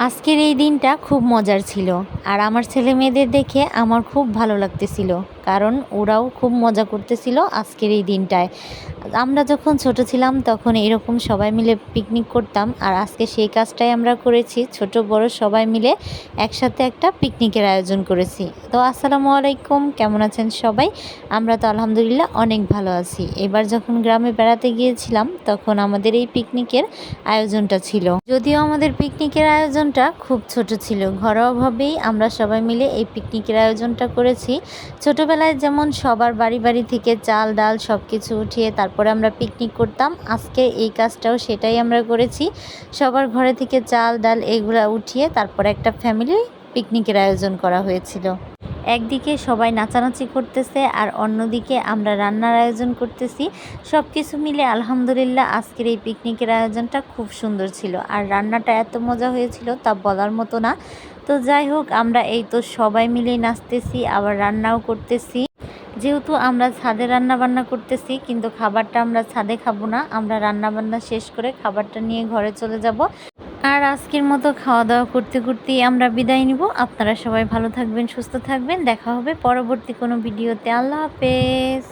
আজকের এই দিনটা খুব মজার ছিল। আর আমার ছেলে মেয়েদের দেখে আমার খুব ভালো লাগতেছিল, কারণ ওরাও খুব মজা করতেছিল আজকের এই দিনটায়। আমরা যখন ছোট ছিলাম তখন এরকম সবাই মিলে পিকনিক করতাম, আর আজকে সেই কাজটাই আমরা করেছি। ছোট বড় সবাই মিলে একসাথে একটা পিকনিকের আয়োজন করেছি। তো আসসালামু আলাইকুম, কেমন আছেন সবাই? আমরা তো আলহামদুলিল্লাহ অনেক ভালো আছি। এবার যখন গ্রামে বেড়াতে গিয়েছিলাম তখন আমাদের এই পিকনিকের আয়োজনটা ছিল। যদিও আমাদের পিকনিকের আয়োজনটা খুব ছোট ছিল, ঘরোয়াভাবেই আমরা সবাই মিলে এই পিকনিকের আয়োজনটা করেছি। ছোটবেলায় যেমন সবার বাড়ি বাড়ি থেকে চাল ডাল সব কিছু উঠিয়ে তারপরে আমরা পিকনিক করতাম, আজকে এই কাজটাও সেটাই আমরা করেছি। সবার ঘরে থেকে চাল ডাল এগুলো উঠিয়ে তারপরে একটা ফ্যামিলি পিকনিকের আয়োজন করা হয়েছিল। একদিকে সবাই নাচানাচি করতেছে আর অন্যদিকে আমরা রান্নার আয়োজন করতেছি। সব কিছু মিলে আলহামদুলিল্লাহ আজকের এই পিকনিকের আয়োজনটা খুব সুন্দর ছিল, আর রান্নাটা এত মজা হয়েছিল তা বলার মতো না। তো যাই হোক, আমরা এই তো সবাই মিলে নাচতেছি আবার রান্নাও করতেছি। যেহেতু আমরা ছাদে রান্না বান্না করতেছি, কিন্তু খাবারটা আমরা ছাদে খাবো না, আমরা রান্না বান্না শেষ করে খাবারটা নিয়ে ঘরে চলে যাব। আর আজকের মতো খাওয়া দাওয়া করতে করতেই আমরা বিদায় নিব। আপনারা সবাই ভালো থাকবেন, সুস্থ থাকবেন। দেখা হবে পরবর্তী কোনো ভিডিওতে। আল্লাহ হাফেজ।